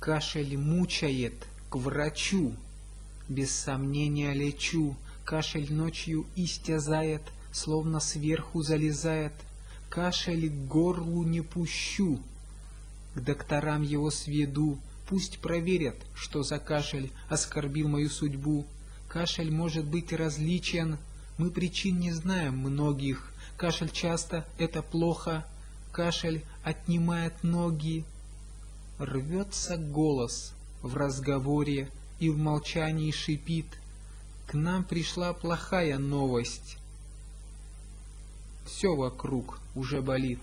Кашель мучает, к врачу. Без сомнения лечу. Кашель ночью истязает, словно сверху залезает. Кашель к горлу не пущу. К докторам его сведу. Пусть проверят, что за кашель оскорбил мою судьбу. Кашель может быть различен. Мы причин не знаем многих. Кашель часто — это плохо. Кашель отнимает ноги. Рвется голос в разговоре и в молчании шипит: к нам пришла плохая новость. Все вокруг уже болит.